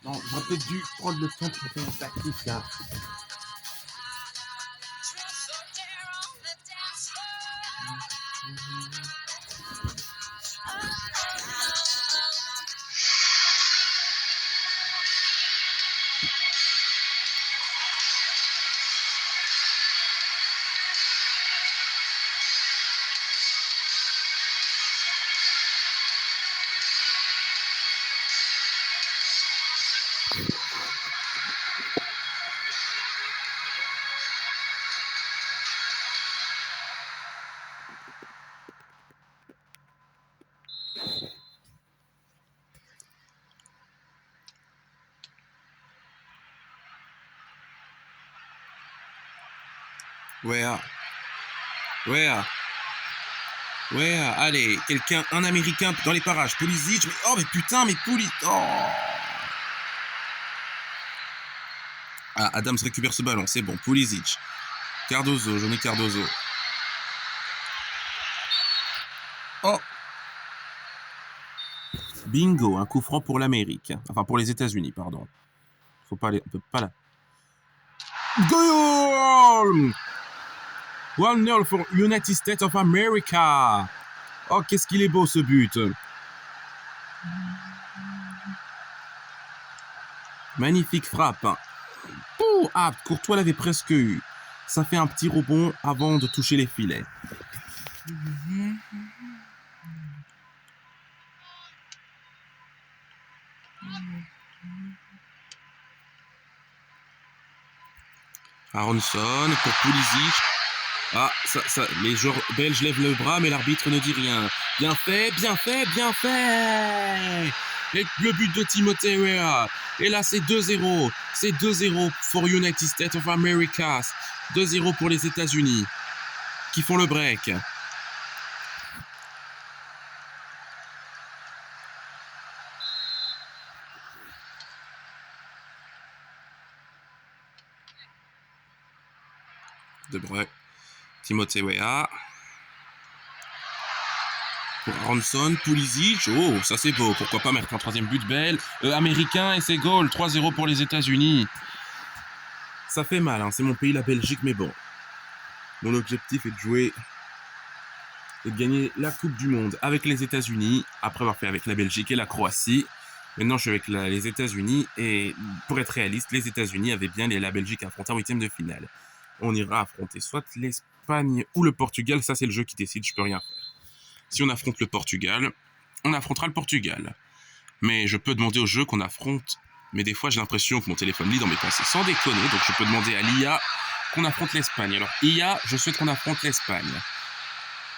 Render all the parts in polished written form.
Non, j'aurais peut-être dû prendre le temps pour faire une tactique là. Ouais, allez, quelqu'un, un Américain dans les parages, Pulisic, mais putain, Pulisic, Ah, Adams récupère ce ballon, c'est bon, Pulisic, Cardozo, Johnny Cardozo. Oh, bingo, un coup franc pour l'Amérique, enfin pour les États-Unis, pardon. Faut pas aller, on peut pas là. Goal! 1-0 for United States of America. Oh, qu'est-ce qu'il est beau ce but. Magnifique frappe. Oh, Courtois l'avait presque eu. Ça fait un petit rebond avant de toucher les filets. Aronson pour Pulisic. Ah, les joueurs belges lèvent le bras, mais l'arbitre ne dit rien. Bien fait, bien fait, bien fait. Et le but de Timothée Weah. Et là, c'est 2-0. C'est 2-0 for United States of America. 2-0 pour les États-Unis, qui font le break. De Bruyne. Timothée Weah. Pour Aronson, Pulisic. Oh, ça c'est beau. Pourquoi pas mettre un troisième but belle. Américain et c'est goal. 3-0 pour les États-Unis. Ça fait mal, hein. C'est mon pays, la Belgique, mais bon. Mon objectif est de jouer et de gagner la Coupe du Monde avec les États-Unis, après avoir fait avec la Belgique et la Croatie. Maintenant, je suis avec les États-Unis et pour être réaliste, les États-Unis avaient bien la Belgique affrontée en huitième de finale. On ira affronter soit l'Espagne ou le Portugal. Ça, c'est le jeu qui décide. Je peux rien faire. Si on affronte le Portugal, on affrontera le Portugal. Mais je peux demander au jeu qu'on affronte. Mais des fois, j'ai l'impression que mon téléphone lit dans mes pensées. Sans déconner, donc je peux demander à l'IA qu'on affronte l'Espagne. Alors, IA, je souhaite qu'on affronte l'Espagne.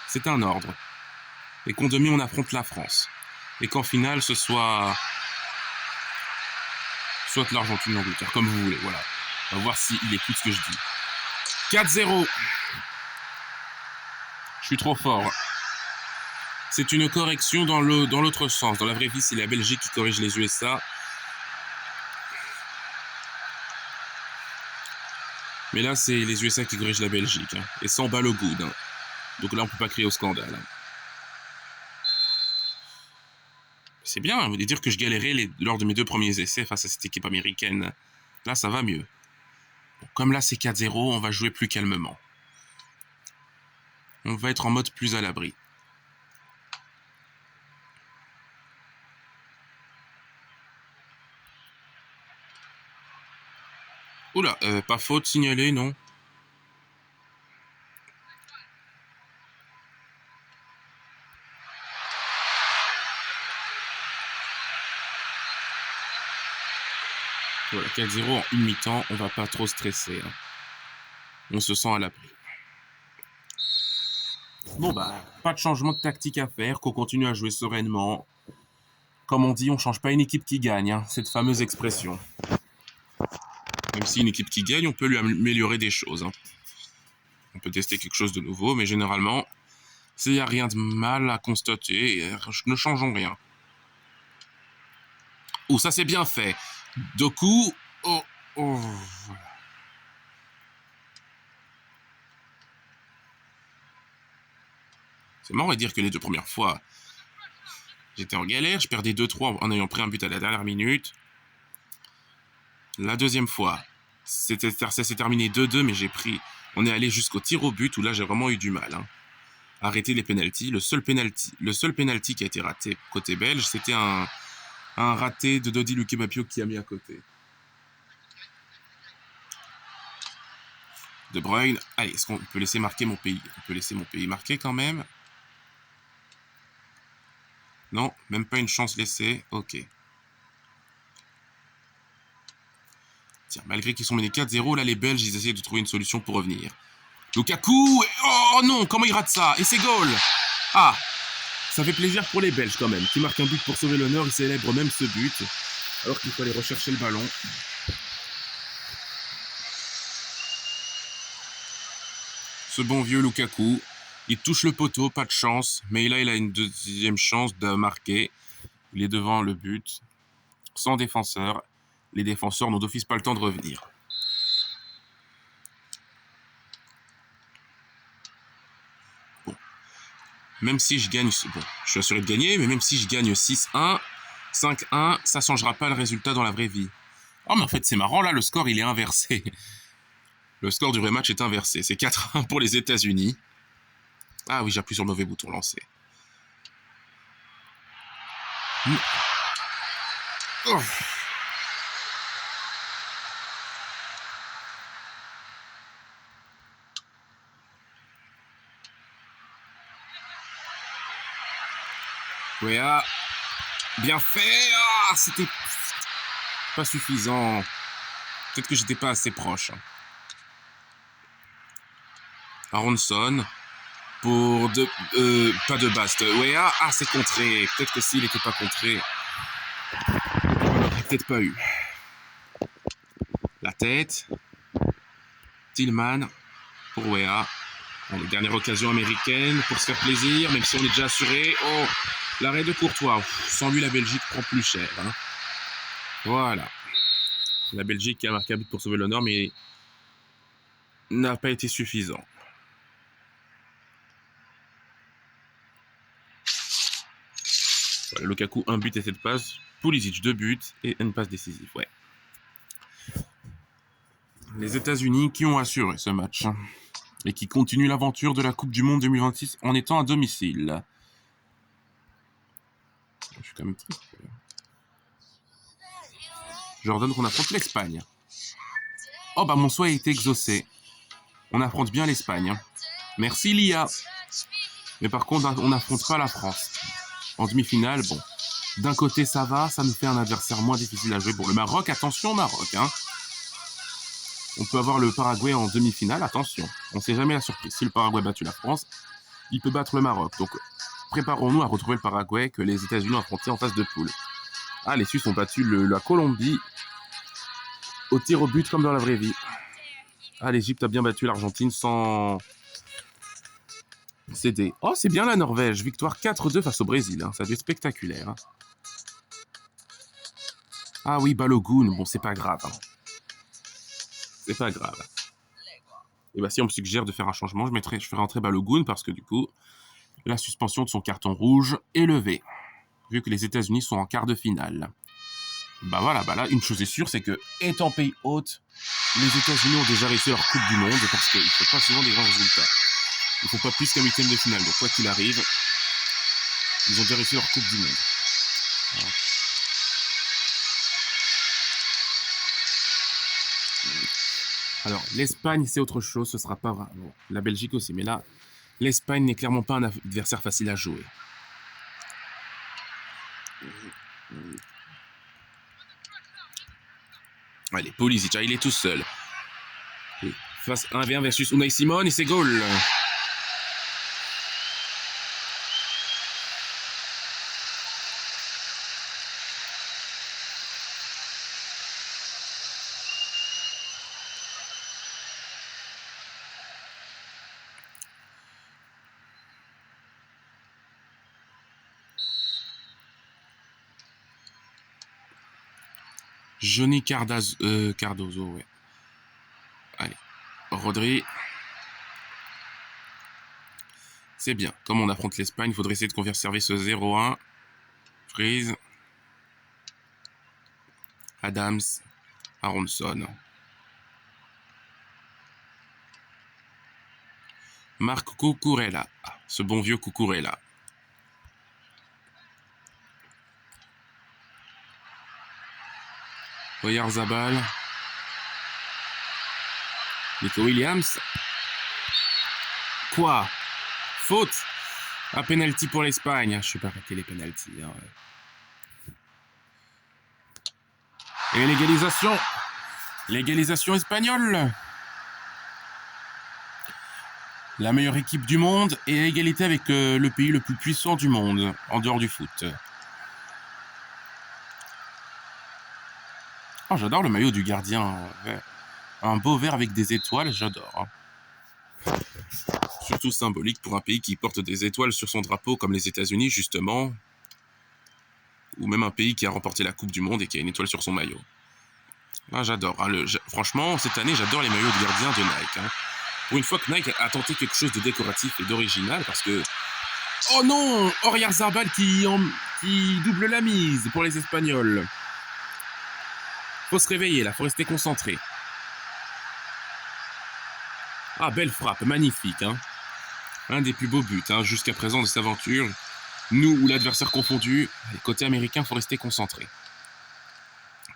C'est un ordre. Et qu'en demi, on affronte la France. Et qu'en finale, ce soit l'Argentine ou l'Angleterre, comme vous voulez. Voilà. On va voir s'il écoute ce que je dis. 4-0. Je suis trop fort. C'est une correction dans l'autre sens. Dans la vraie vie, c'est la Belgique qui corrige les USA. Mais là, c'est les USA qui corrigent la Belgique. Hein. Et sans balle au good. Hein. Donc là, on ne peut pas crier au scandale. Hein. C'est bien, vous voulez dire que je galérais lors de mes 2 premiers essais face à cette équipe américaine. Là, ça va mieux. Bon, comme là, c'est 4-0, on va jouer plus calmement. On va être en mode plus à l'abri. Oula, pas faute signalée, non? Voilà, 4-0 en une mi-temps, on va pas trop stresser. Hein. On se sent à l'abri. Bon bah, pas de changement de tactique à faire, qu'on continue à jouer sereinement. Comme on dit, on change pas une équipe qui gagne, hein, cette fameuse expression. Même si une équipe qui gagne, on peut lui améliorer des choses. Hein. On peut tester quelque chose de nouveau, mais généralement, s'il n'y a rien de mal à constater, ne changeons rien. Oh, ça c'est bien fait. Doku. Oh, voilà. C'est marrant à dire que les 2 premières fois, j'étais en galère. Je perdais 2-3 en ayant pris un but à la dernière minute. La deuxième fois, ça s'est terminé 2-2, mais on est allé jusqu'au tir au but où là, j'ai vraiment eu du mal. Arrêter les pénaltys. Le seul penalty qui a été raté côté belge, c'était un raté de Dodi Lukebapio qui a mis à côté. De Bruyne. Allez, est-ce qu'on peut laisser marquer mon pays? On peut laisser mon pays marquer quand même. Non, même pas une chance laissée. Ok. Tiens, malgré qu'ils sont menés 4-0, là, les Belges, ils essayent de trouver une solution pour revenir. Lukaku. Oh non, comment il rate ça? Et c'est goal. Ah, ça fait plaisir pour les Belges quand même, qui marquent un but pour sauver l'honneur. Ils célèbrent même ce but, alors qu'il faut aller rechercher le ballon. Ce bon vieux Lukaku, il touche le poteau, pas de chance, mais là il a une deuxième chance de marquer. Il est devant le but, sans défenseur. Les défenseurs n'ont d'office pas le temps de revenir. Bon. Même si je gagne, bon, je suis assuré de gagner, mais même si je gagne 6-1, 5-1, ça ne changera pas le résultat dans la vraie vie. Oh mais en fait c'est marrant, là le score il est inversé. Le score du vrai match est inversé. C'est 4-1 pour les États-Unis. Ah oui, j'appuie sur le mauvais bouton lancer. Oh. Ouais, bien fait. Ah, c'était pas suffisant. Peut-être que j'étais pas assez proche. Aronson pour pas de Bast. Ouais, c'est contré. Peut-être que s'il n'était pas contré, on n'aurait peut-être pas eu. La tête. Tillman pour Wea. Allez, dernière occasion américaine pour se faire plaisir, même si on est déjà assuré. Oh, l'arrêt de Courtois. Sans lui, la Belgique prend plus cher. Voilà. La Belgique qui a marqué un but pour sauver l'honneur, mais n'a pas été suffisant. Voilà, Lukaku, 1 but et 7 passes. Pulisic, 2 buts et une passe décisive. Ouais. Les États-Unis qui ont assuré ce match et qui continuent l'aventure de la Coupe du Monde 2026 en étant à domicile. Je suis quand même triste. Je leur donne qu'on affronte l'Espagne. Oh bah mon souhait a été exaucé. On affronte bien l'Espagne. Merci Lia. Mais par contre, on n'affronte pas la France. En demi-finale, bon. D'un côté ça va, ça nous fait un adversaire moins difficile à jouer. Pour le Maroc, attention Maroc. On peut avoir le Paraguay en demi-finale, attention. On ne sait jamais la surprise. Si le Paraguay a battu la France, il peut battre le Maroc. Donc préparons-nous à retrouver le Paraguay que les États-Unis ont affronté en phase de poule. Ah, les Suisses ont battu la Colombie au tir au but comme dans la vraie vie. Ah, l'Égypte a bien battu l'Argentine sans céder. Oh, c'est bien la Norvège. Victoire 4-2 face au Brésil. Ça a dû être spectaculaire. Ah oui, Balogun. Bon, c'est pas grave. C'est pas grave. Et bah si on me suggère de faire un changement, je ferai entrer Balogun parce que du coup, la suspension de son carton rouge est levée. Vu que les États-Unis sont en quart de finale. Bah voilà, bah là, une chose est sûre, c'est que, étant pays hôte, les États-Unis ont déjà réussi leur Coupe du Monde parce qu'ils ne font pas souvent des grands résultats. Ils ne font pas plus qu'un huitième de finale. Donc quoi qu'il arrive, ils ont déjà réussi leur Coupe du Monde. Voilà. Alors, l'Espagne, c'est autre chose, ce sera pas vrai. Bon, la Belgique aussi, mais là, l'Espagne n'est clairement pas un adversaire facile à jouer. Allez, Pulisic, il est tout seul. Face 1v1 versus Unai Simon et c'est goal. Johnny Cardozo, ouais. Allez, Rodri. C'est bien. Comme on affronte l'Espagne, il faudrait essayer de conserver ce 0-1. Freeze. Adams. Aronson. Marc Cucurella. Ce bon vieux Cucurella. Oyarzabal. Nico Williams. Quoi? Faute. Un penalty pour l'Espagne. Je ne vais pas arrêter les penalties. Hein. Et l'égalisation. L'égalisation espagnole. La meilleure équipe du monde et à égalité avec le pays le plus puissant du monde, en dehors du foot. Oh, j'adore le maillot du gardien. Un beau vert avec des étoiles, j'adore. Surtout symbolique pour un pays qui porte des étoiles sur son drapeau, comme les États-Unis, justement. Ou même un pays qui a remporté la Coupe du Monde et qui a une étoile sur son maillot. Ah, j'adore. Hein, franchement, cette année, j'adore les maillots de gardien de Nike. Hein. Pour une fois que Nike a tenté quelque chose de décoratif et d'original, parce que... Oh non! Oyarzabal qui double la mise pour les Espagnols. Faut se réveiller là, faut rester concentré. Ah, belle frappe, magnifique. Hein. Un des plus beaux buts hein, jusqu'à présent de cette aventure. Nous ou l'adversaire confondu, côté américain, faut rester concentré.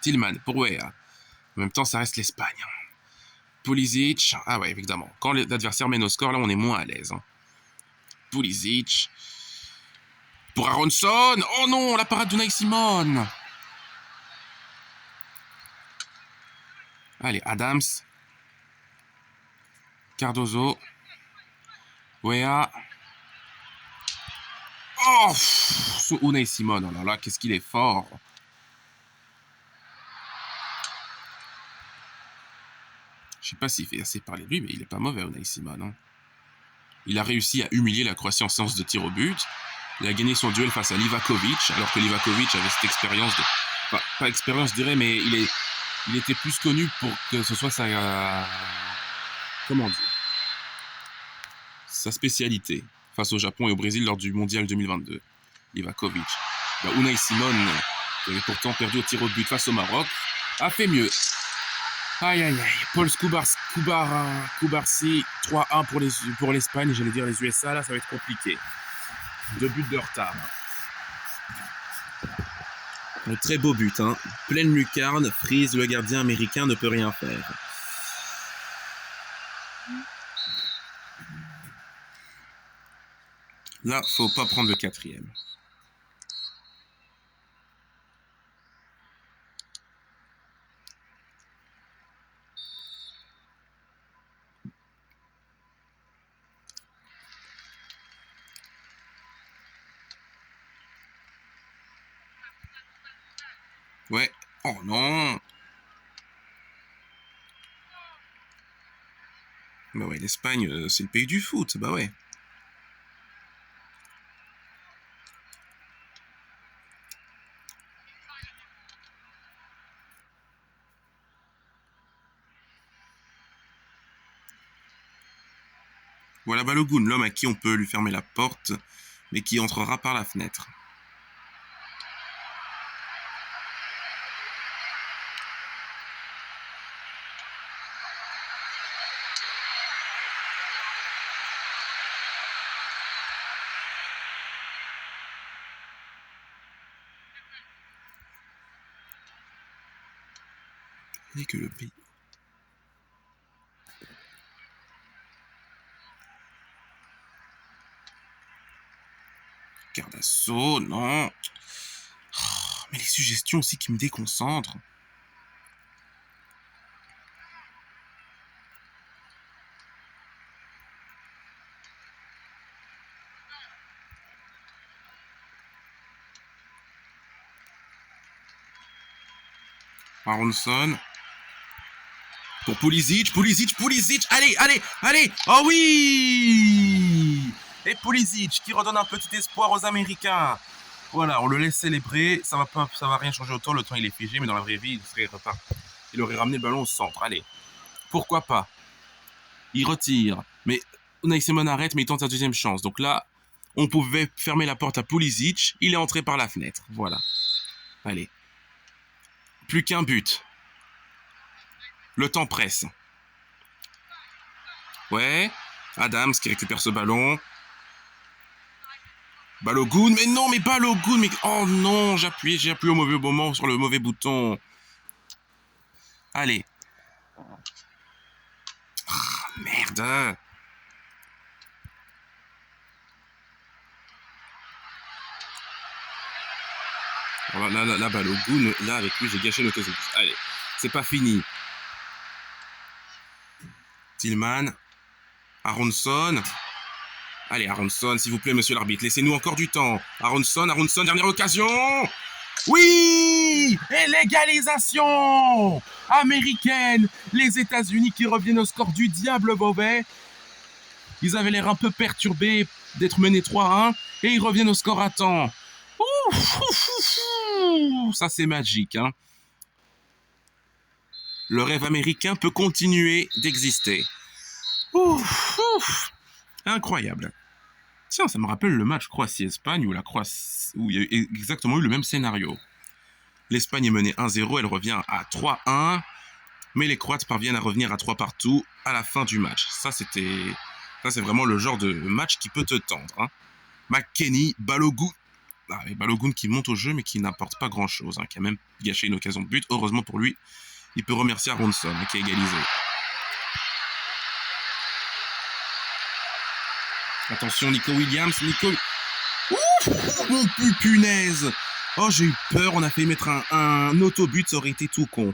Tillman, pour Weah. En même temps, ça reste l'Espagne. Pulisic, ah ouais, évidemment. Quand l'adversaire mène au score, là, on est moins à l'aise. Hein. Pulisic. Pour Aronson. Oh non, la parade d'Unai Simon. Allez, Adams. Cardozo. Weah. Oh, Unai Simon, oh là là, qu'est-ce qu'il est fort. Je sais pas s'il fait assez parler de lui, mais il est pas mauvais, Unai Simon. Hein. Il a réussi à humilier la Croatie en séance de tir au but. Il a gagné son duel face à Livakovic, alors que Livakovic avait cette expérience de... Enfin, pas expérience, je dirais, mais il était plus connu pour que ce soit sa... comment dire? Sa spécialité face au Japon et au Brésil lors du Mondial 2022. Livakovic. Unai Simon, qui avait pourtant perdu au tir au but face au Maroc, a fait mieux. Aïe aïe aïe, Paul Kubarsi, 3-1 pour l'Espagne, j'allais dire les USA, là ça va être compliqué. 2 buts de retard. Un très beau but, hein. Pleine lucarne, Freeze, le gardien américain ne peut rien faire. Là, faut pas prendre le 4e. Ouais. Oh non. Bah ouais, l'Espagne, c'est le pays du foot, bah ouais. Voilà Balogun, l'homme à qui on peut lui fermer la porte, mais qui entrera par la fenêtre. N'est que le pays. Cardasso, non. Oh, mais les suggestions aussi qui me déconcentrent. Aronson. Pour Pulisic. Allez. Oh oui. Et Pulisic qui redonne un petit espoir aux Américains. Voilà, on le laisse célébrer. Ça va rien changer autant. Le temps il est figé, mais dans la vraie vie, il aurait ramené le ballon au centre. Allez, pourquoi pas. Il retire, mais Unai Simon arrête, mais il tente sa deuxième chance. Donc là, on pouvait fermer la porte à Pulisic. Il est entré par la fenêtre. Voilà. Allez. Plus qu'un but. Le temps presse. Ouais. Adams qui récupère ce ballon. Balogun, mais non, mais Balogun, mais... Oh non, j'ai appuyé au mauvais moment sur le mauvais bouton. Allez. Ah, merde. Alors là, Balogun, là, avec lui, j'ai gâché l'occasion. Allez, c'est pas fini. Tillman. Aronson. Allez, Aronson, s'il vous plaît, monsieur l'arbitre, laissez-nous encore du temps. Aronson, dernière occasion. Oui! Et l'égalisation américaine. Les États-Unis qui reviennent au score du diable mauvais. Ils avaient l'air un peu perturbés d'être menés 3-1 et ils reviennent au score à temps. Ça, c'est magique, hein. Le rêve américain peut continuer d'exister. Incroyable. Tiens, ça me rappelle le match Croatie-Espagne où il y a exactement eu le même scénario. L'Espagne est menée 1-0, elle revient à 3-1, mais les Croates parviennent à revenir à 3 partout à la fin du match. Ça, c'est vraiment le genre de match qui peut te tendre, hein. McKennie, Balogun. Balogun qui monte au jeu, mais qui n'apporte pas grand-chose, hein, qui a même gâché une occasion de but. Heureusement pour lui, il peut remercier Aronson, hein, qui a égalisé. Attention, Nico Williams. Mon punaise. Oh, j'ai eu peur. On a failli mettre un auto-but. Ça aurait été tout con.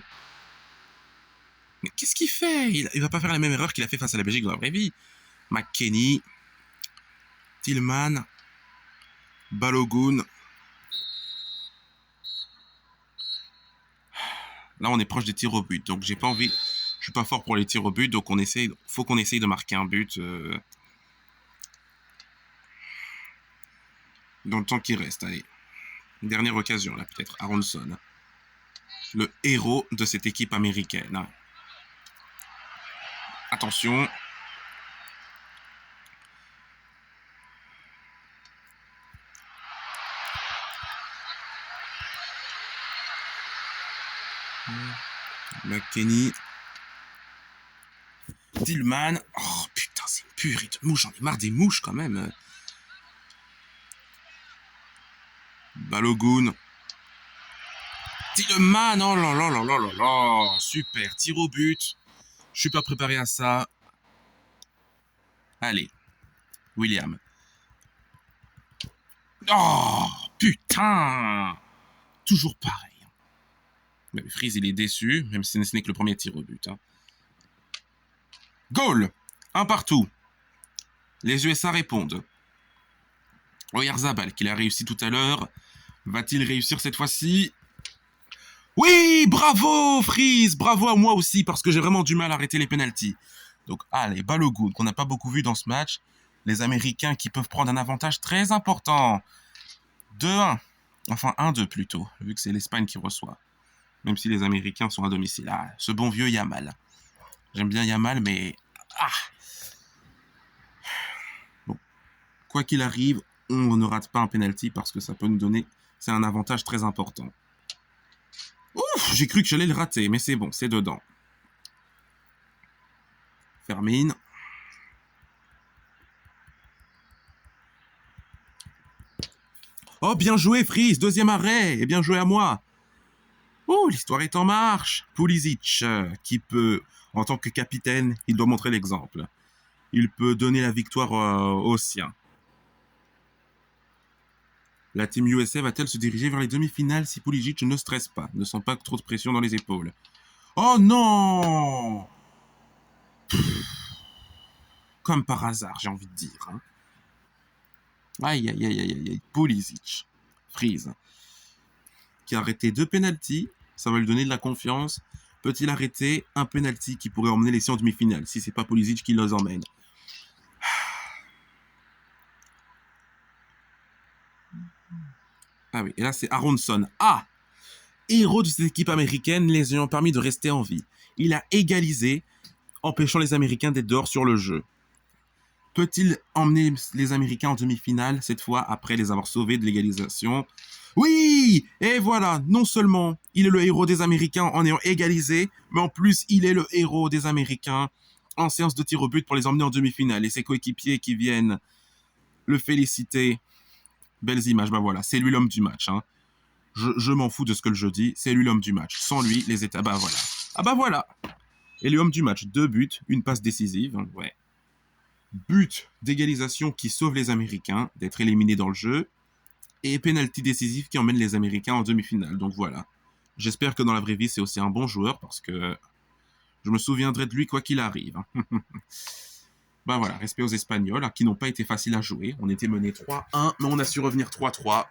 Mais qu'est-ce qu'il fait? Il va pas faire la même erreur qu'il a fait face à la Belgique dans la vraie vie. McKennie. Tillman. Balogun. Là, on est proche des tirs au but. Donc, j'ai pas envie... Je suis pas fort pour les tirs au but. Donc, faut qu'on essaye de marquer un but... dans le temps qui reste, allez. Une dernière occasion, là, peut-être. Aronson. Le héros de cette équipe américaine. Attention. McKennie. Tillman. Oh, putain, c'est une purée de mouches. J'en ai marre des mouches, quand même. Balogun. Tillman, oh là là là là là là. Super, tir au but. Je suis pas préparé à ça. Allez. William. Oh, putain. Toujours pareil. Mais Freeze, il est déçu, même si ce n'est que le premier tir au but. Hein. Goal. Un partout. Les USA répondent. Oyarzabal, qu'il a réussi tout à l'heure. Va-t-il réussir cette fois-ci? Oui, bravo Freeze, bravo à moi aussi, parce que j'ai vraiment du mal à arrêter les pénaltys. Donc, allez, Balogun, qu'on n'a pas beaucoup vu dans ce match. Les Américains qui peuvent prendre un avantage très important. 2-1. Enfin, 1-2 plutôt, vu que c'est l'Espagne qui reçoit. Même si les Américains sont à domicile. Ah, ce bon vieux Yamal. J'aime bien Yamal, mais... Ah. Bon. Quoi qu'il arrive, on ne rate pas un penalty parce que ça peut nous donner... C'est un avantage très important. Ouf, j'ai cru que j'allais le rater, mais c'est bon, c'est dedans. Fermine. Oh, bien joué, Freeze, deuxième arrêt, et bien joué à moi. Oh, l'histoire est en marche. Pulisic, qui peut, en tant que capitaine, il doit montrer l'exemple. Il peut donner la victoire aux siens. La team USA va-t-elle se diriger vers les demi-finales si Pulisic ne stresse pas, ne sent pas trop de pression dans les épaules? Oh non! Comme par hasard, j'ai envie de dire. Hein. Aïe, aïe, aïe, aïe, aïe, Pulisic. Freeze. Qui a arrêté 2 pénaltys, ça va lui donner de la confiance. Peut-il arrêter un penalty qui pourrait emmener les siens en demi-finale, si c'est pas Pulisic qui les emmène? Ah oui, et là c'est Aronson. Ah! Héros de cette équipe américaine, les ayant permis de rester en vie. Il a égalisé, empêchant les Américains d'être dehors sur le jeu. Peut-il emmener les Américains en demi-finale, cette fois, après les avoir sauvés de l'égalisation? Oui! Et voilà, non seulement il est le héros des Américains en ayant égalisé, mais en plus il est le héros des Américains en séance de tir au but pour les emmener en demi-finale. Et ses coéquipiers qui viennent le féliciter. Belles images, bah voilà, c'est lui l'homme du match. Hein. Je m'en fous de ce que je dis, c'est lui l'homme du match. Sans lui, les États, bah voilà. Ah bah voilà! Et l'homme du match, 2 buts, une passe décisive, ouais. But d'égalisation qui sauve les Américains d'être éliminés dans le jeu et penalty décisif qui emmène les Américains en demi-finale. Donc voilà. J'espère que dans la vraie vie, c'est aussi un bon joueur parce que je me souviendrai de lui quoi qu'il arrive. Ben voilà, respect aux Espagnols qui n'ont pas été faciles à jouer. On était mené 3-1, mais on a su revenir 3-3.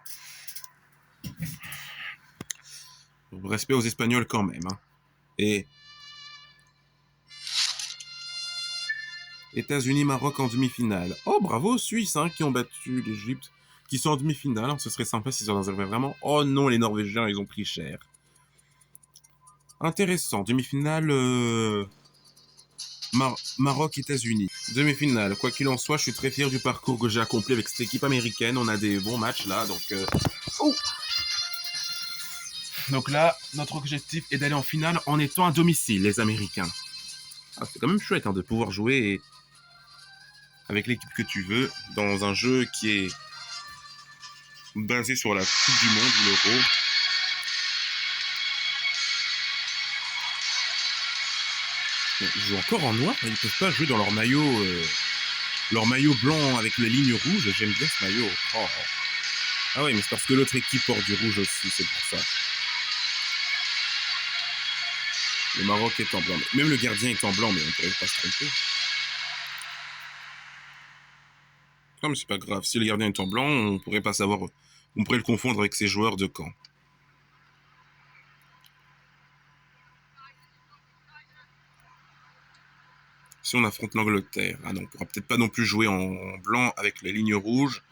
Respect aux Espagnols quand même. Et États-Unis-Maroc en demi-finale. Oh, bravo aux Suisses qui ont battu l'Égypte, qui sont en demi-finale. Ce serait sympa s'ils en arrivaient vraiment. Oh non, les Norvégiens, ils ont pris cher. Intéressant. Demi-finale Maroc-États-Unis. Demi-finale. Quoi qu'il en soit, je suis très fier du parcours que j'ai accompli avec cette équipe américaine. On a des bons matchs là, donc là, notre objectif est d'aller en finale en étant à domicile, les Américains. Ah, c'est quand même chouette de pouvoir jouer avec l'équipe que tu veux dans un jeu qui est basé sur la Coupe du Monde ou l'Euro. Ils jouent encore en noir, ils peuvent pas jouer dans leur maillot blanc avec les lignes rouges. J'aime bien ce maillot. Oh. Ah ouais, mais c'est parce que l'autre équipe porte du rouge aussi, c'est pour ça. Le Maroc est en blanc. Même le gardien est en blanc, mais on pourrait pas se tromper. Non, mais c'est pas grave. Si le gardien est en blanc, on pourrait pas savoir. On pourrait le confondre avec ses joueurs de camp. Si on affronte l'Angleterre, ah non, on pourra peut-être pas non plus jouer en blanc avec les lignes rouges.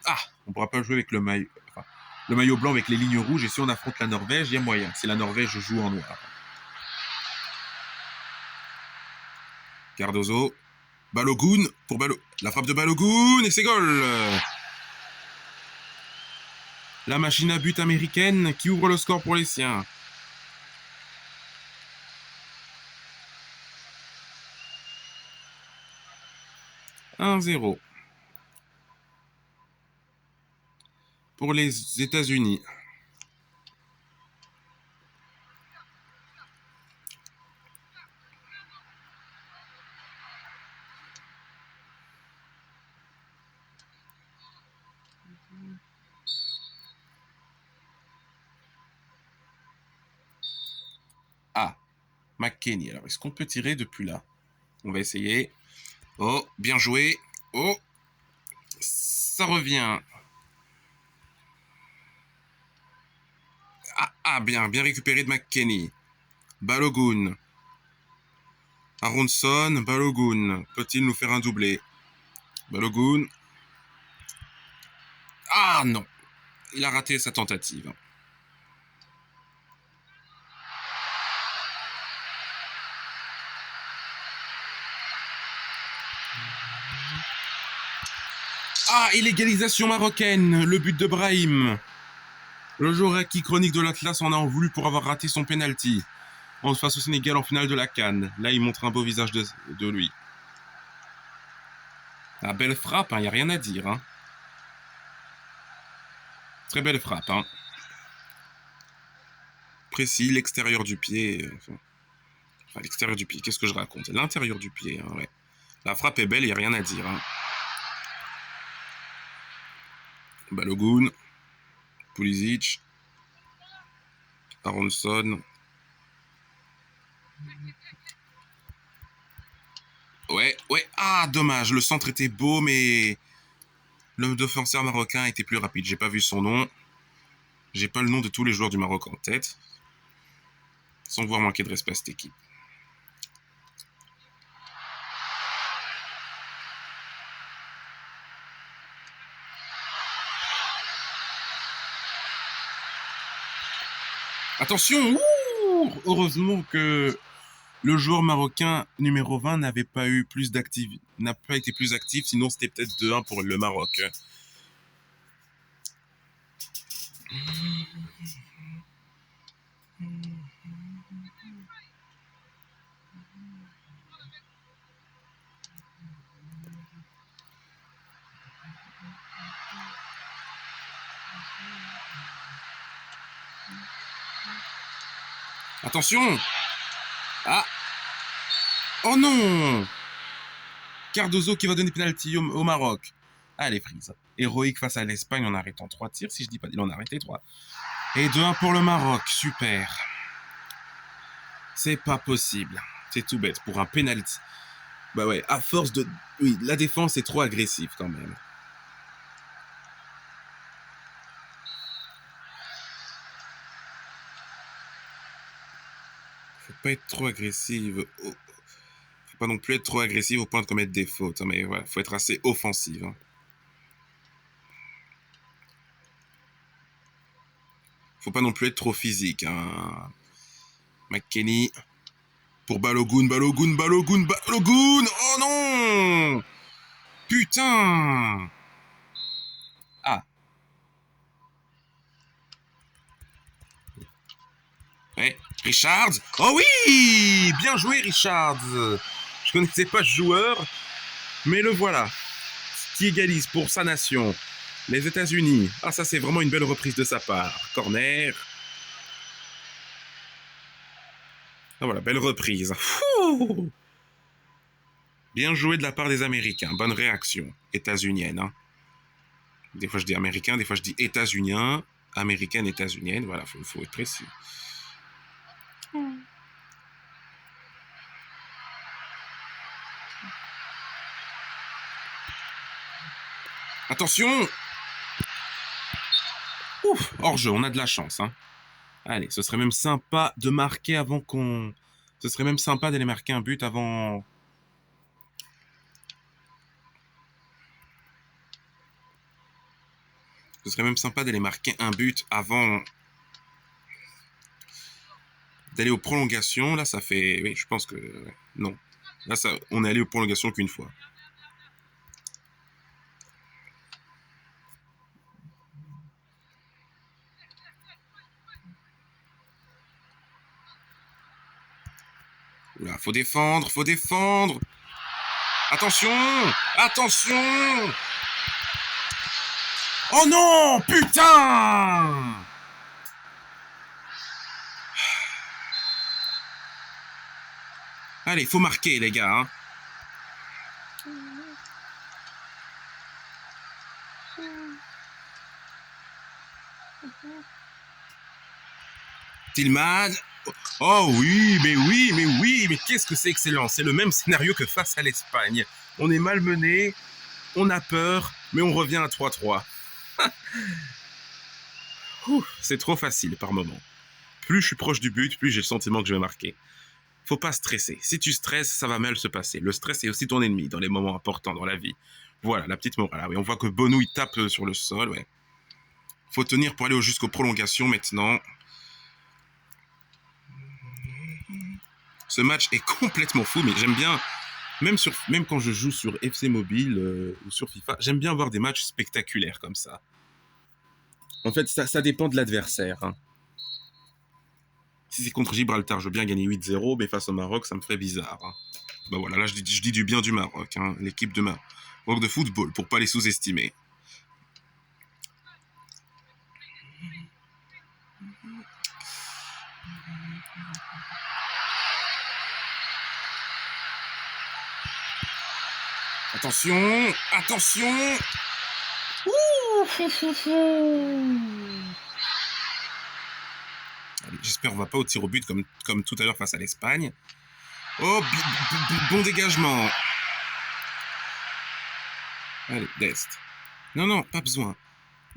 Ah, on pourra pas jouer avec le maillot blanc avec les lignes rouges. Et si on affronte la Norvège, il y a moyen. Si la Norvège joue en noir. Cardozo. Balogun pour la frappe de Balogun et c'est goal. La machine à but américaine qui ouvre le score pour les siens. « 1-0 pour les États-Unis. Ah, McKennie. Alors, est-ce qu'on peut tirer depuis là? On va essayer. Oh, bien joué. Oh, ça revient. Bien récupéré de McKennie. Balogun. Aronson, Balogun. Peut-il nous faire un doublé? Balogun. Ah non, il a raté sa tentative. Ah, et l'égalisation marocaine, le but de Brahim. Le joueur acquis chronique de l'Atlas en a voulu pour avoir raté son penalty. On se face au Sénégal en finale de la CAN. Là, il montre un beau visage de lui. Ah, belle frappe, il n'y a rien à dire. Très belle frappe. Précis, l'extérieur du pied. Enfin, l'extérieur du pied, qu'est-ce que je raconte? L'intérieur du pied, ouais. La frappe est belle, il n'y a rien à dire. Balogun. Pulisic. Aronson. Ouais. Ah, dommage. Le centre était beau, mais le défenseur marocain était plus rapide. J'ai pas vu son nom. J'ai pas le nom de tous les joueurs du Maroc en tête. Sans voir manquer de respect à cette équipe. Attention. Heureusement que Le joueur marocain numéro 20 n'avait pas eu plus d'activité, n'a pas été plus actif, sinon c'était peut-être 2-1 pour le Maroc. Attention! Ah! Oh non! Cardozo qui va donner penalty au Maroc. Allez, Freeze. Héroïque face à l'Espagne en arrêtant 3 tirs, si je dis pas, il en a arrêté 3. Et 2-1 pour le Maroc, super. C'est pas possible. C'est tout bête pour un penalty. Bah ouais, à force de... Oui, la défense est trop agressive quand même. Faut pas être trop agressive. Faut pas non plus être trop agressive au point de commettre des fautes. Mais voilà, faut être assez offensive. Faut pas non plus être trop physique. McKennie pour Balogun. Oh non! Putain! Ah. Ouais. Richards. Oh oui! Bien joué, Richards. Je connaissais pas ce joueur, mais le voilà. Qui égalise pour sa nation. Les États-Unis. Ah, ça, c'est vraiment une belle reprise de sa part. Corner. Ah, voilà, belle reprise. Fouh, bien joué de la part des Américains. Bonne réaction. États-unienne. Hein. Des fois, je dis américain, des fois, je dis états-unien. Américaine, états-unienne. Voilà, faut être précis. Attention! Ouf, hors-jeu, on a de la chance. Hein. Allez, ce serait même sympa de marquer avant qu'on... Ce serait même sympa d'aller marquer un but avant... Ce serait même sympa d'aller marquer un but avant d'aller aux prolongations. Là, ça fait... Oui, je pense que... Non. Là, ça... on est allé aux prolongations qu'une fois. Oula, faut défendre, faut défendre. Attention! Attention! Oh non! Putain! Allez, faut marquer, les gars. Hein. Tillman. Oh oui, mais qu'est-ce que c'est excellent. C'est le même scénario que face à l'Espagne. On est malmené, on a peur, mais on revient à 3-3. C'est trop facile par moment. Plus je suis proche du but, plus j'ai le sentiment que je vais marquer. Faut pas stresser. Si tu stresses, ça va mal se passer. Le stress est aussi ton ennemi dans les moments importants dans la vie. Voilà, la petite morale. Ah oui, on voit que Bonou, il tape sur le sol, ouais. Faut tenir pour aller jusqu'aux prolongations maintenant. Ce match est complètement fou, mais j'aime bien, même quand je joue sur FC Mobile ou sur FIFA, j'aime bien voir des matchs spectaculaires comme ça. En fait, ça dépend de l'adversaire. Hein. Si c'est contre Gibraltar, je veux bien gagner 8-0, mais face au Maroc, ça me ferait bizarre. Hein. Bah voilà, là je dis du bien du Maroc, hein, l'équipe de Maroc de football, pour pas les sous-estimer. Attention, attention. J'espère qu'on va pas au tir au but comme tout à l'heure face à l'Espagne. Oh, bon dégagement. Allez, Dest. Non, pas besoin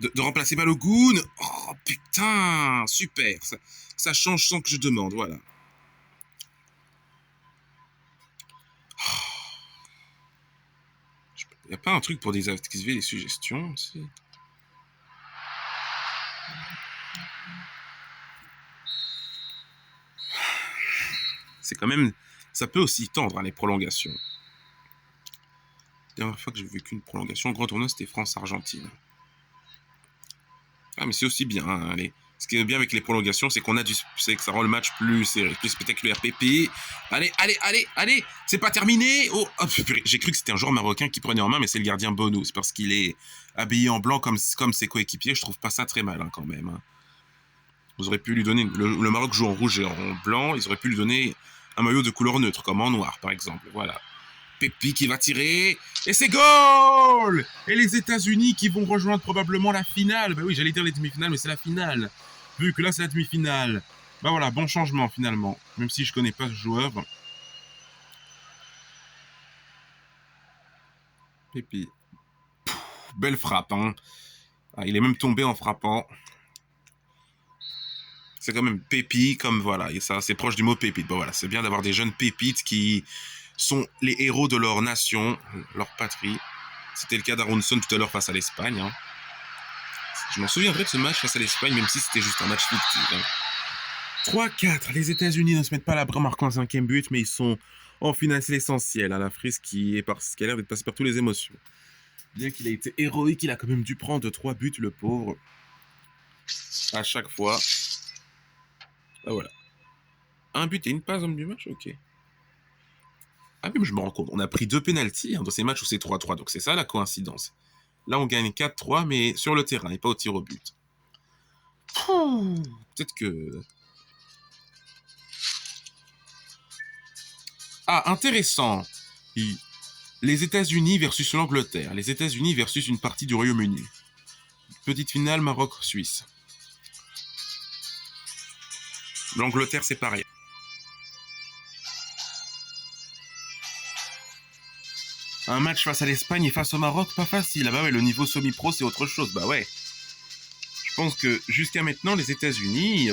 de remplacer Balogun. Oh, putain, super. Ça change sans que je demande, voilà. Il n'y a pas un truc pour désactiver les suggestions aussi? C'est quand même Ça peut aussi tendre, hein, les prolongations. La dernière fois que j'ai vécu une prolongation, le grand tournoi, c'était France-Argentine. Ah, mais c'est aussi bien, hein, allez. Ce qui est bien avec les prolongations, c'est c'est que ça rend le match plus serré, plus spectaculaire. Pépé, allez, c'est pas terminé. Oh, j'ai cru que c'était un joueur marocain qui prenait en main, mais c'est le gardien Bono. C'est parce qu'il est habillé en blanc comme ses coéquipiers. Je trouve pas ça très mal, hein, quand même. Hein. Vous auriez pu lui donner, le Maroc joue en rouge et en blanc, ils auraient pu lui donner un maillot de couleur neutre, comme en noir, par exemple. Voilà. Pépi qui va tirer, et c'est goal! Et les États-Unis qui vont rejoindre probablement la finale. Bah oui, j'allais dire les demi-finales, mais c'est la finale. Vu que là, c'est la demi-finale. Bah voilà, bon changement finalement. Même si je connais pas ce joueur. Pépi. Belle frappe, hein. Ah, il est même tombé en frappant. C'est quand même Pépi, comme voilà, et ça, c'est proche du mot pépite. Bon voilà, c'est bien d'avoir des jeunes pépites qui sont les héros de leur nation, leur patrie. C'était le cas d'Aronson tout à l'heure face à l'Espagne. Hein. Je m'en souviendrai de ce match face à l'Espagne, même si c'était juste un match fictif. Hein. 3-4. Les États-Unis ne se mettent pas à l'abri en marquant un 5e but, mais ils sont en finale, c'est l'essentiel. Hein. La frise qui a l'air d'être passée par toutes les émotions. Bien qu'il ait été héroïque, il a quand même dû prendre 3 buts, le pauvre. À chaque fois. Ah voilà. Un but et une passe homme du match, ok. Ah oui, mais je me rends compte, on a pris 2 pénaltys, hein, dans ces matchs où c'est 3-3, donc c'est ça la coïncidence. Là, on gagne 4-3, mais sur le terrain et pas au tir au but. Peut-être que... Ah, intéressant. Les États-Unis versus l'Angleterre. Les États-Unis versus une partie du Royaume-Uni. Petite finale Maroc-Suisse. L'Angleterre, c'est pareil. Un match face à l'Espagne et face au Maroc, pas facile. Ah bah ouais, le niveau semi-pro, c'est autre chose. Bah ouais. Je pense que jusqu'à maintenant, les États-Unis,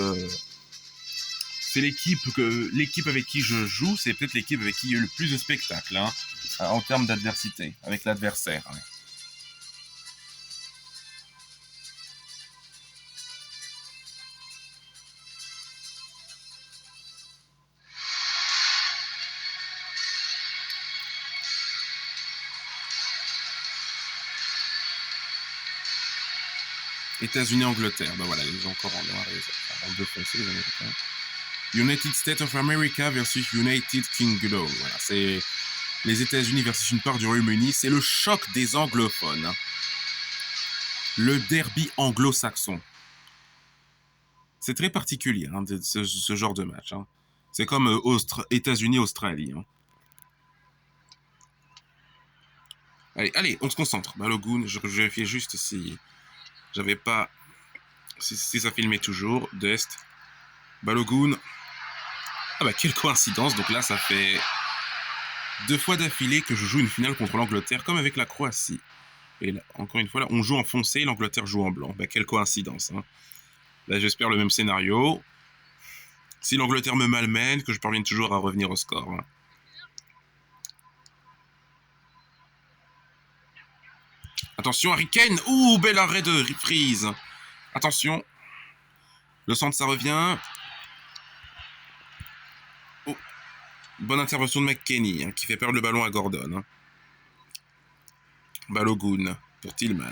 c'est l'équipe avec qui je joue, c'est peut-être l'équipe avec qui il y a eu le plus de spectacles, hein, en termes d'adversité, avec l'adversaire. Hein. États-Unis-Angleterre, ben voilà, ils ont encore en deux foncés, les Américains. United States of America versus United Kingdom. Voilà, c'est les États-Unis versus une part du Royaume-Uni. C'est le choc des anglophones. Hein. Le derby anglo-saxon. C'est très particulier, hein, ce genre de match. Hein. C'est comme États-Unis-Australie. Hein. Allez, on se concentre. Balogun, je vérifiais juste si j'avais pas... Si ça filmait toujours. Dest. Balogun. Ah bah quelle coïncidence. Donc là, ça fait 2 fois d'affilée que je joue une finale contre l'Angleterre, comme avec la Croatie. Et là, encore une fois, là, on joue en foncé, l'Angleterre joue en blanc. Bah quelle coïncidence. Hein. Là, j'espère le même scénario. Si l'Angleterre me malmène, que je parvienne toujours à revenir au score. Hein. Attention, Harry Kane. Ouh, bel arrêt de Freeze. Attention. Le centre, ça revient. Oh. Bonne intervention de McKennie, hein, qui fait perdre le ballon à Gordon. Hein. Balogun pour Tillman.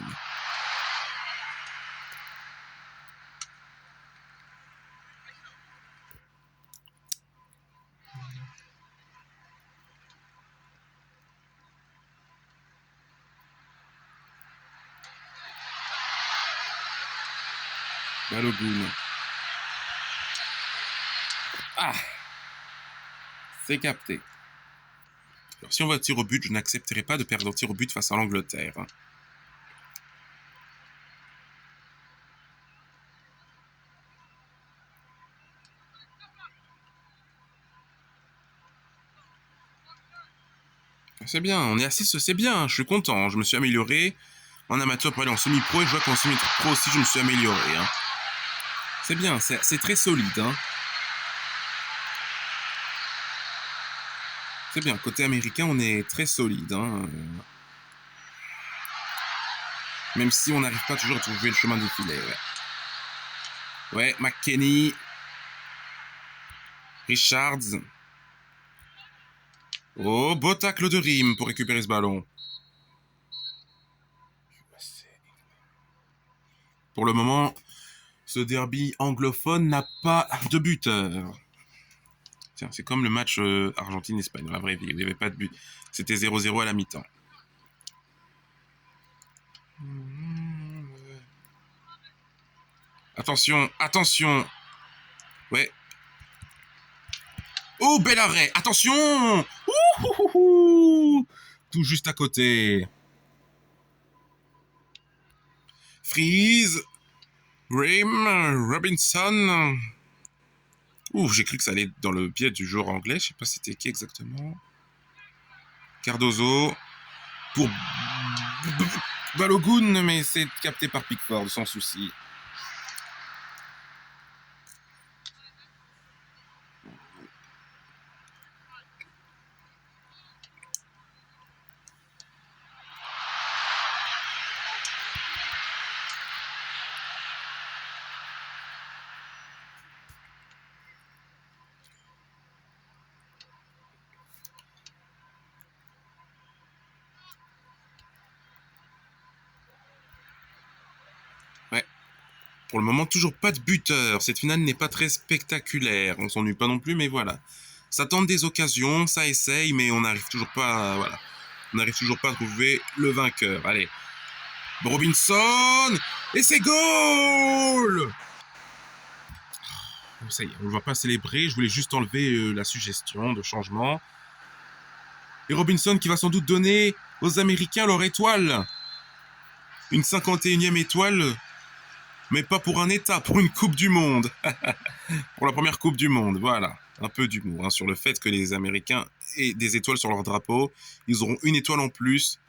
Balogun. Ah, c'est capté. Alors, si on va au tir au but, je n'accepterai pas de perdre au tir au but face à l'Angleterre. Hein. C'est bien, on est assis, c'est bien, je suis content, je me suis amélioré en amateur pour aller en semi-pro et je vois qu'en semi-pro aussi je me suis amélioré. Hein. C'est bien, c'est très solide. Hein. C'est bien, côté américain on est très solide. Hein. Même si on n'arrive pas toujours à trouver le chemin du filet. Ouais, McKennie, Richards. Oh, beau tacle de Rime pour récupérer ce ballon. Pour le moment, ce derby anglophone n'a pas de buteur. Tiens, c'est comme le match Argentine-Espagne, dans la vraie vie. Il n'y avait pas de but. C'était 0-0 à la mi-temps. Attention, attention. Ouais. Oh, bel arrêt. Attention. Ouh. Tout juste à côté. Freeze. Grim. Robinson. Ouh, j'ai cru que ça allait dans le pied du joueur anglais. Je sais pas c'était qui exactement. Cardozo. Pour Balogun, mais c'est capté par Pickford, sans souci. Ouais. Pour le moment, toujours pas de buteur. Cette finale n'est pas très spectaculaire. On s'ennuie pas non plus, mais voilà. Ça tente des occasions, ça essaye, mais on n'arrive toujours pas à, voilà. On n'arrive toujours pas à trouver le vainqueur. Allez. Robinson. Et c'est goal. Ça y est, on ne va pas célébrer. Je voulais juste enlever la suggestion de changement. Et Robinson qui va sans doute donner aux Américains leur étoile. Une 51e étoile, mais pas pour un État, pour une Coupe du Monde. Pour la première Coupe du Monde, voilà. Un peu d'humour sur le fait que les Américains aient des étoiles sur leur drapeau. Ils auront une étoile en plus,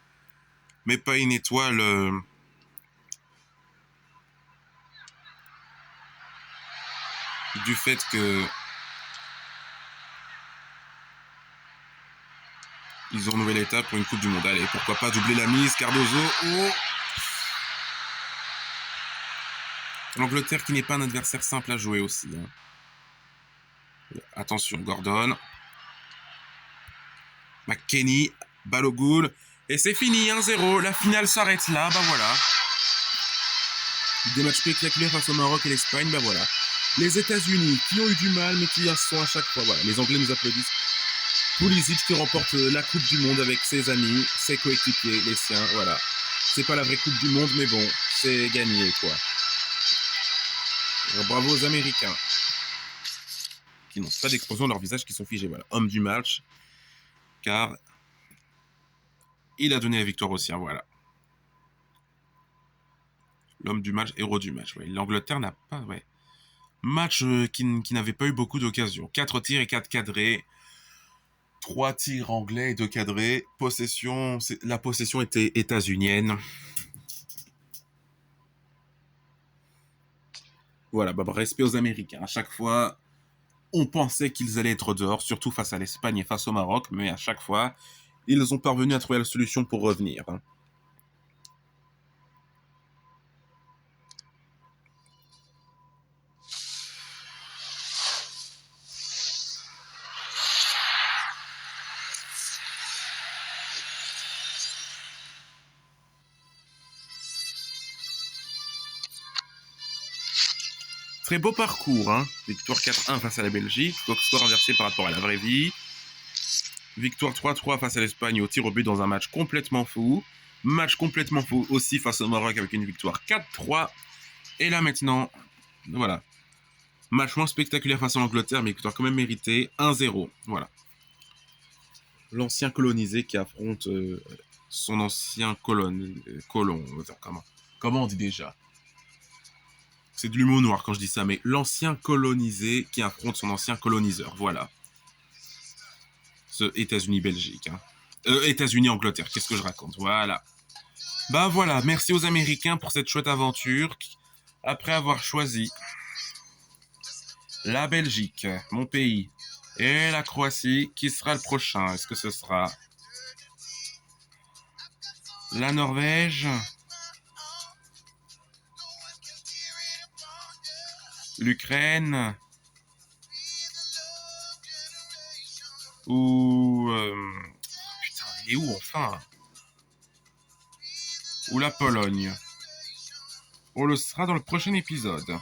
mais pas une étoile... du fait que... ils ont une nouvelle étape pour une Coupe du Monde. Allez, pourquoi pas doubler la mise, Cardozo. Oh, l'Angleterre qui n'est pas un adversaire simple à jouer aussi. Attention, Gordon. McKennie, Balogun. Et c'est fini, 1-0. La finale s'arrête là, bah voilà. Des matchs spectaculaires face au Maroc et l'Espagne, bah voilà. Les États-Unis qui ont eu du mal, mais qui y sont à chaque fois. Voilà, les Anglais nous applaudissent. Pulisic qui remporte la Coupe du Monde avec ses amis, ses coéquipiers, les siens, voilà. C'est pas la vraie Coupe du Monde, mais bon, c'est gagné, quoi. Alors, bravo aux Américains. Qui n'ont pas d'expression de leur visage, qui sont figés, voilà. Homme du match, car il a donné la victoire aux siens, voilà. L'homme du match, héros du match, ouais. L'Angleterre n'a pas, ouais. Match qui n'avait pas eu beaucoup d'occasions. 4 tirs et 4 cadrés. 3 tirs anglais et 2 cadrés. Possession, la possession était états-unienne. Voilà, bah, respect aux Américains. À chaque fois, on pensait qu'ils allaient être dehors, surtout face à l'Espagne et face au Maroc, mais à chaque fois, ils ont parvenu à trouver la solution pour revenir. Très beau parcours, hein. Victoire 4-1 face à la Belgique, score inversé par rapport à la vraie vie. Victoire 3-3 face à l'Espagne au tir au but dans un match complètement fou. Match complètement fou aussi face au Maroc avec une victoire 4-3. Et là maintenant, voilà. Match moins spectaculaire face à l'Angleterre, mais victoire quand même méritée. 1-0, voilà. L'ancien colonisé qui affronte son ancien colon. Comment on dit déjà? C'est de l'humour noir quand je dis ça, mais l'ancien colonisé qui affronte son ancien coloniseur, voilà. Ce États-Unis-Belgique. Hein. États-Unis-Angleterre, qu'est-ce que je raconte? Voilà. Bah voilà, merci aux Américains pour cette chouette aventure. Après avoir choisi la Belgique, mon pays, et la Croatie, qui sera le prochain? Est-ce que ce sera la Norvège, l'Ukraine, Ou... putain, il est où enfin? Ou la Pologne. On le sera dans le prochain épisode.